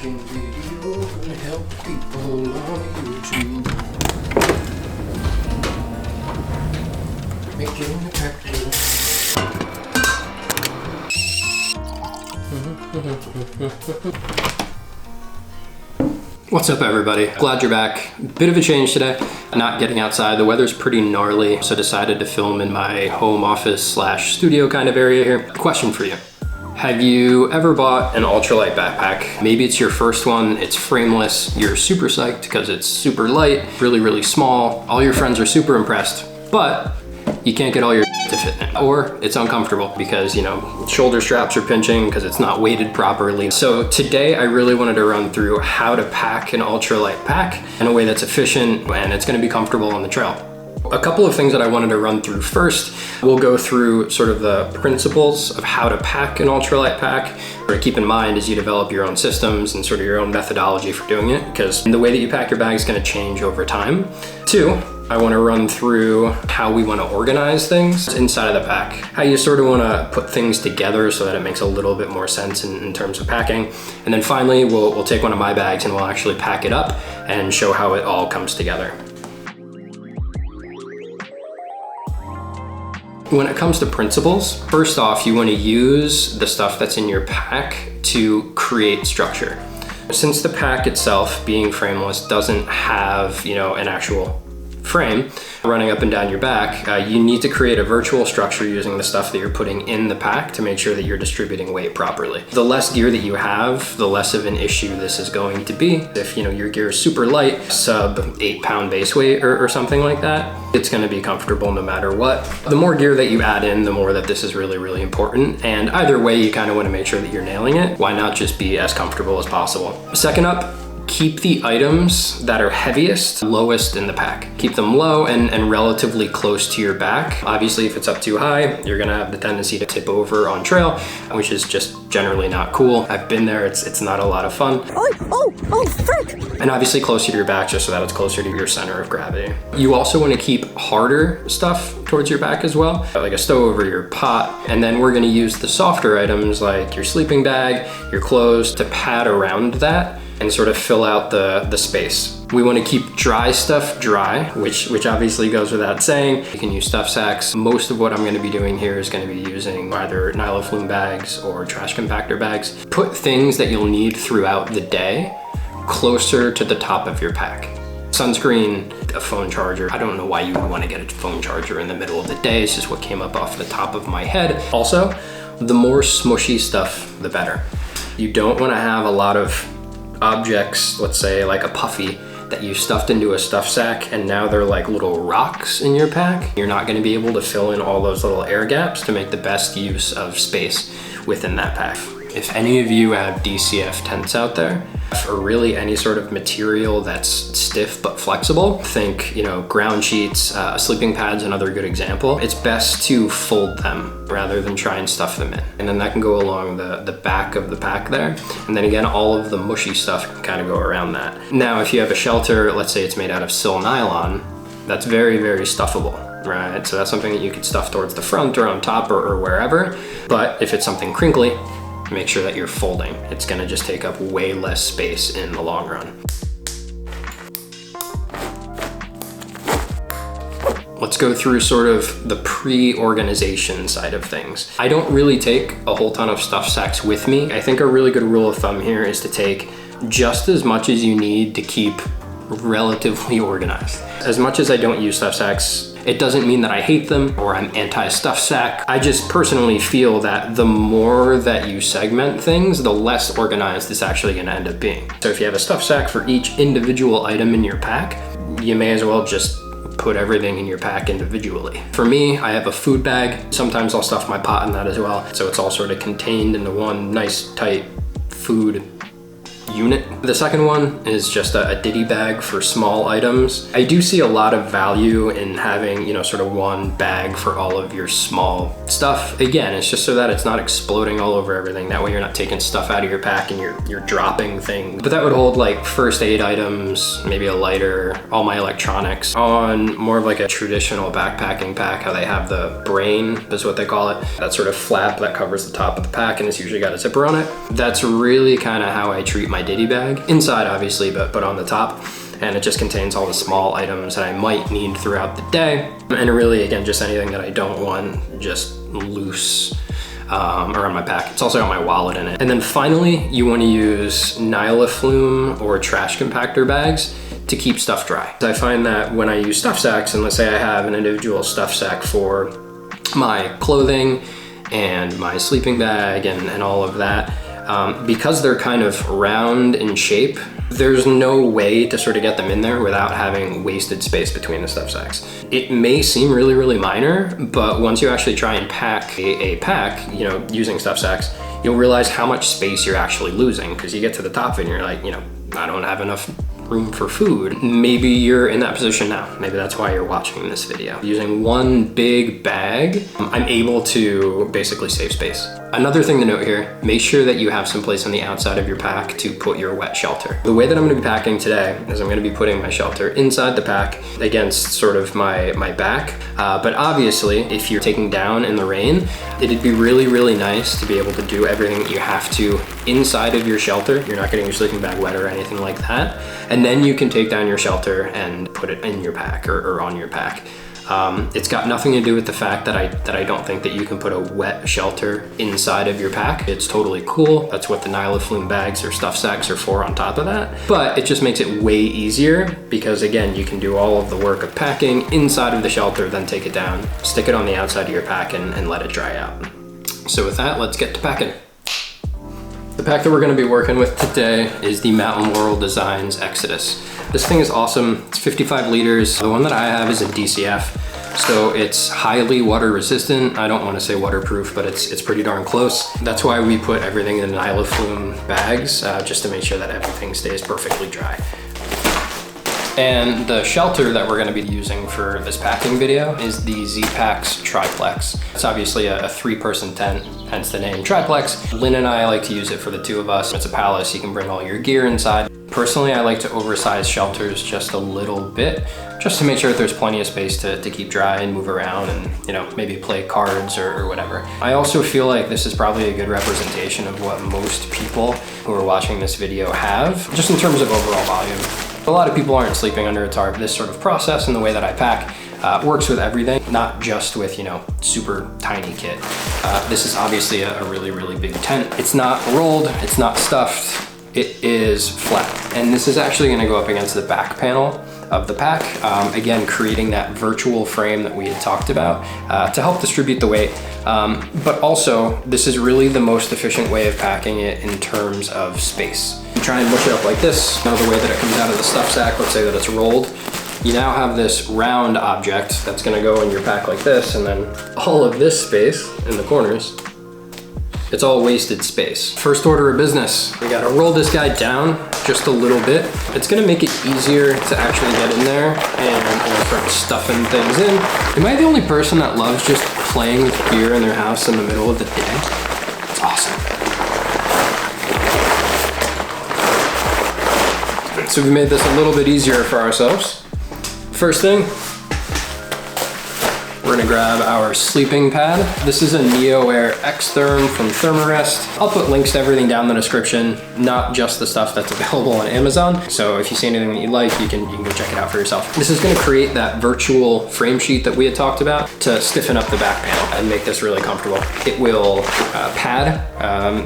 Making videos and help people on YouTube. Making a tractor. What's up, everybody? Glad you're back. Bit of a change today. Not getting outside. The weather's pretty gnarly, so decided to film in my home office slash studio kind of area here. Question for you. Have you ever bought an ultralight backpack? Maybe it's your first one, it's frameless, you're super psyched because it's super light, really, really small. All your friends are super impressed, but you can't get all your to fit in it. Or it's uncomfortable because, you know, shoulder straps are pinching because it's not weighted properly. So today I really wanted to run through how to pack an ultralight pack in a way that's efficient and it's gonna be comfortable on the trail. A couple of things that I wanted to run through first. We'll go through sort of the principles of how to pack an ultralight pack, or to keep in mind as you develop your own systems and sort of your own methodology for doing it, because the way that you pack your bag is going to change over time. Two, I want to run through how we want to organize things inside of the pack, how you sort of want to put things together so that it makes a little bit more sense in terms of packing. And then finally, we'll take one of my bags and we'll actually pack it up and show how it all comes together. When it comes to principles, first off, you want to use the stuff that's in your pack to create structure. Since the pack itself, being frameless, doesn't have, you know, an actual frame running up and down your back, you need to create a virtual structure using the stuff that you're putting in the pack to make sure that you're distributing weight properly. The less gear that you have, the less of an issue this is going to be. If, you know, your gear is super light, sub 8-pound base weight or something like that, it's going to be comfortable no matter what. The more gear that you add in, the more that this is really, really important. And either way, you kind of want to make sure that you're nailing it. Why not just be as comfortable as possible? Second up, keep the items that are heaviest, lowest in the pack. Keep them low and relatively close to your back. Obviously, if it's up too high, you're gonna have the tendency to tip over on trail, which is just generally not cool. I've been there, it's not a lot of fun. Oh, frick! And obviously closer to your back, just so that it's closer to your center of gravity. You also wanna keep harder stuff towards your back as well, like a stove or your pot. And then we're gonna use the softer items like your sleeping bag, your clothes, to pad around that and sort of fill out the space. We want to keep dry stuff dry, which obviously goes without saying. You can use stuff sacks. Most of what I'm going to be doing here is going to be using either nyloflume bags or trash compactor bags. Put things that you'll need throughout the day closer to the top of your pack. Sunscreen, a phone charger. I don't know why you would want to get a phone charger in the middle of the day. It's just what came up off the top of my head. Also, the more smushy stuff, the better. You don't want to have a lot of objects, let's say like a puffy, that you stuffed into a stuff sack and now they're like little rocks in your pack. You're not going to be able to fill in all those little air gaps to make the best use of space within that pack. If any of you have DCF tents out there, or really any sort of material that's stiff but flexible, think, you know, ground sheets, sleeping pads, another good example. It's best to fold them rather than try and stuff them in. And then that can go along the back of the pack there. And then again, all of the mushy stuff can kind of go around that. Now, if you have a shelter, let's say it's made out of sil nylon, that's very, very stuffable, right? So that's something that you could stuff towards the front or on top or wherever. But if it's something crinkly, make sure that you're folding. It's gonna just take up way less space in the long run. Let's go through sort of the pre-organization side of things. I don't really take a whole ton of stuff sacks with me. I think a really good rule of thumb here is to take just as much as you need to keep relatively organized. As much as I don't use stuff sacks, it doesn't mean that I hate them or I'm anti-stuff sack. I just personally feel that the more that you segment things, the less organized it's actually gonna end up being. So if you have a stuff sack for each individual item in your pack, you may as well just put everything in your pack individually. For me, I have a food bag. Sometimes I'll stuff my pot in that as well. So it's all sort of contained into one nice tight food unit. The second one is just a ditty bag for small items. I do see a lot of value in having, you know, sort of one bag for all of your small stuff. Again, it's just so that it's not exploding all over everything. That way you're not taking stuff out of your pack and you're dropping things. But that would hold like first aid items, maybe a lighter, all my electronics. On more of like a traditional backpacking pack, how they have the brain is what they call it. That sort of flap that covers the top of the pack and it's usually got a zipper on it. That's really kind of how I treat my my ditty bag. Inside, obviously, but on the top. And it just contains all the small items that I might need throughout the day. And really, again, just anything that I don't want just loose around my pack. It's also got my wallet in it. And then finally, you want to use Nylaflume or trash compactor bags to keep stuff dry. I find that when I use stuff sacks, and let's say I have an individual stuff sack for my clothing and my sleeping bag and all of that, because they're kind of round in shape, there's no way to sort of get them in there without having wasted space between the stuff sacks. It may seem really, really minor, but once you actually try and pack a pack, you know, using stuff sacks, you'll realize how much space you're actually losing, because you get to the top and you're like, you know, I don't have enough room for food. Maybe you're in that position now. Maybe that's why you're watching this video. Using one big bag, I'm able to basically save space. Another thing to note here, make sure that you have some place on the outside of your pack to put your wet shelter. The way that I'm gonna be packing today is I'm gonna be putting my shelter inside the pack against sort of my back. But obviously, if you're taking down in the rain, it'd be really, really nice to be able to do everything that you have to inside of your shelter. You're not getting your sleeping bag wet or anything like that. And then you can take down your shelter and put it in your pack or on your pack. It's got nothing to do with the fact that I don't think that you can put a wet shelter inside of your pack. It's totally cool. That's what the Nylaflume bags or stuff sacks are for on top of that. But it just makes it way easier because, again, you can do all of the work of packing inside of the shelter, then take it down, stick it on the outside of your pack and let it dry out. So with that, let's get to packing. The pack that we're going to be working with today is the Mountain Laurel Designs Exodus. This thing is awesome. It's 55 liters. The one that I have is a DCF, so it's highly water resistant. I don't want to say waterproof, but it's pretty darn close. That's why we put everything in Nylaflume bags, just to make sure that everything stays perfectly dry. And the shelter that we're going to be using for this packing video is the Z-Packs Triplex. It's obviously a 3-person tent, hence the name Triplex. Lynn and I like to use it for the 2 of us. It's a palace, you can bring all your gear inside. Personally, I like to oversize shelters just a little bit, just to make sure that there's plenty of space to keep dry and move around and, you know, maybe play cards or whatever. I also feel like this is probably a good representation of what most people who are watching this video have, just in terms of overall volume. A lot of people aren't sleeping under a tarp. This sort of process and the way that I pack works with everything, not just with, you know, super tiny kit. This is obviously a really, really big tent. It's not rolled, it's not stuffed, it is flat. And this is actually gonna go up against the back panel of the pack. Again, creating that virtual frame that we had talked about to help distribute the weight. But also, this is really the most efficient way of packing it in terms of space. You try and mush it up like this. Now the way that it comes out of the stuff sack, let's say that it's rolled, you now have this round object that's gonna go in your pack like this, and then all of this space in the corners, it's all wasted space. First order of business, we gotta roll this guy down just a little bit. It's gonna make it easier to actually get in there and start stuffing things in. Am I the only person that loves just playing with gear in their house in the middle of the day? It's awesome. So we made this a little bit easier for ourselves. First thing, we're gonna grab our sleeping pad. This is a Neo Air X-Therm from Thermarest. I'll put links to everything down in the description, not just the stuff that's available on Amazon. So if you see anything that you like, you can go check it out for yourself. This is gonna create that virtual frame sheet that we had talked about to stiffen up the back panel and make this really comfortable. It will pad,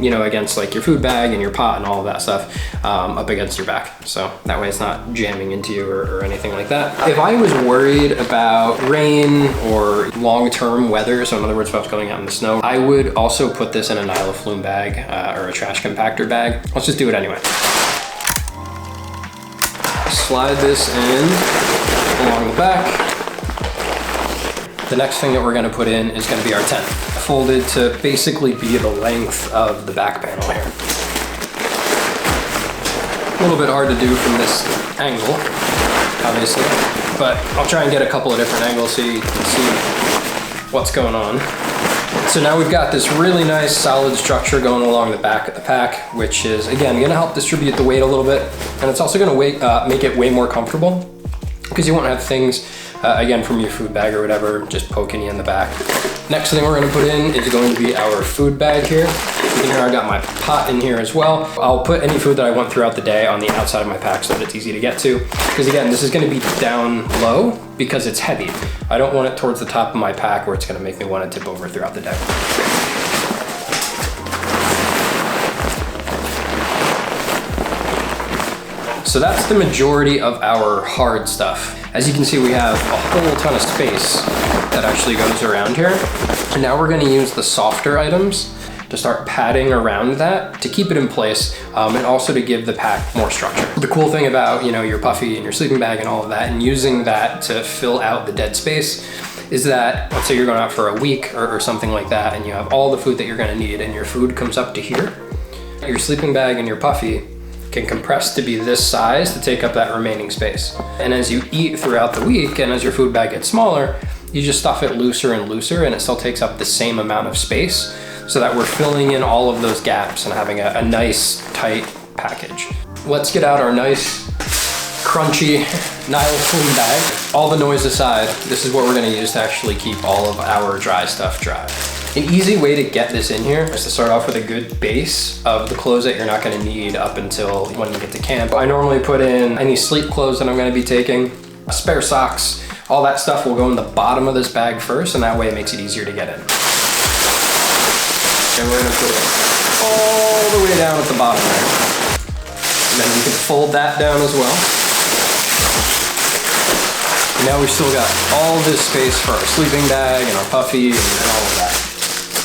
you know, against like your food bag and your pot and all of that stuff up against your back. So that way it's not jamming into you or anything like that. If I was worried about rain or long-term weather, so in other words, if I was going out in the snow, I would also put this in a Nylaflume bag or a trash compactor bag. Let's just do it anyway. Slide this in along the back. The next thing that we're gonna put in is gonna be our tent, folded to basically be the length of the back panel here. A little bit hard to do from this angle, obviously, but I'll try and get a couple of different angles so you can see what's going on. So now we've got this really nice solid structure going along the back of the pack, which is, again, gonna help distribute the weight a little bit, and it's also gonna make it way more comfortable because you won't have things again, from your food bag or whatever, just poke any in the back. Next thing we're gonna put in is going to be our food bag here. In here I got my pot in here as well. I'll put any food that I want throughout the day on the outside of my pack so that it's easy to get to. Because again, this is gonna be down low because it's heavy. I don't want it towards the top of my pack where it's gonna make me wanna tip over throughout the day. So that's the majority of our hard stuff. As you can see, we have a whole ton of space that actually goes around here. And now we're gonna use the softer items to start padding around that to keep it in place and also to give the pack more structure. The cool thing about your puffy and your sleeping bag and all of that and using that to fill out the dead space is that, let's say you're going out for a week or something like that and you have all the food that you're gonna need and your food comes up to here, your sleeping bag and your puffy can compress to be this size to take up that remaining space. And as you eat throughout the week and as your food bag gets smaller, you just stuff it looser and looser and it still takes up the same amount of space so that we're filling in all of those gaps and having a nice tight package. Let's get out our nice crunchy Nile Slim bag. All the noise aside, this is what we're gonna use to actually keep all of our dry stuff dry. An easy way to get this in here is to start off with a good base of the clothes that you're not gonna need up until when you get to camp. I normally put in any sleep clothes that I'm gonna be taking, spare socks, all that stuff will go in the bottom of this bag first, and that way it makes it easier to get in. And we're gonna put it all the way down at the bottom there. And then we can fold that down as well. And now we've still got all this space for our sleeping bag and our puffy and all of that.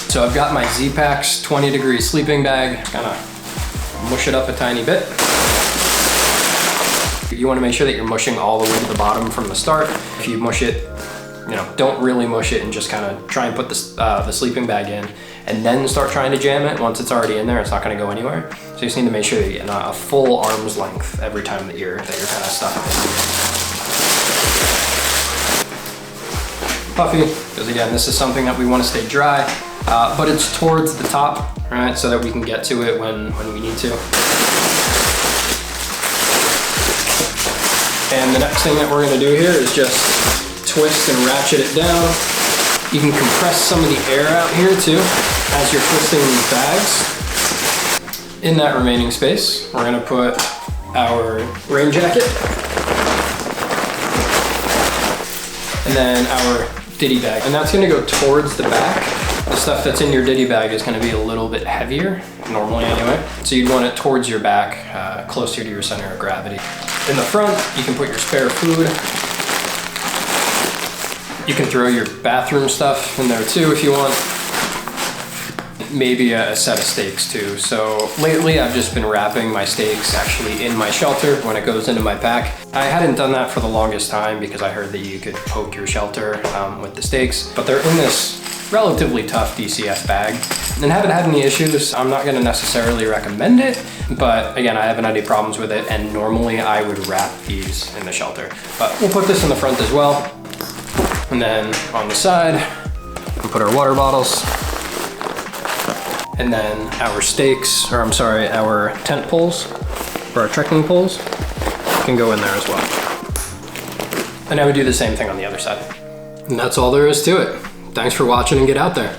So I've got my Z-Packs 20-degree sleeping bag. Just gonna mush it up a tiny bit. You wanna make sure that you're mushing all the way to the bottom from the start. If you mush it, don't really mush it and just kind of try and put the sleeping bag in and then start trying to jam it. Once it's already in there, it's not gonna go anywhere. So you just need to make sure that you get a full arm's length every time that you're kind of stuffing it. Puffy, because again, this is something that we want to stay dry, but it's towards the top, right? So that we can get to it when we need to. And the next thing that we're gonna do here is just twist and ratchet it down. You can compress some of the air out here too, as you're twisting these bags. In that remaining space, we're gonna put our rain jacket. And then our ditty bag. And that's gonna go towards the back. The stuff that's in your ditty bag is gonna be a little bit heavier, normally anyway. So you'd want it towards your back, closer to your center of gravity. In the front, you can put your spare food. You can throw your bathroom stuff in there too if you want. Maybe a set of steaks too. So lately I've just been wrapping my steaks actually in my shelter when it goes into my pack. I hadn't done that for the longest time because I heard that you could poke your shelter with the steaks, but they're in this relatively tough DCF bag and haven't had any issues. I'm not gonna necessarily recommend it, but again, I haven't had any problems with it, and normally I would wrap these in the shelter. But we'll put this in the front as well. And then on the side, we'll put our water bottles. And then our stakes, or I'm sorry, our tent poles, or our trekking poles, can go in there as well. And I would do the same thing on the other side. And that's all there is to it. Thanks for watching and get out there.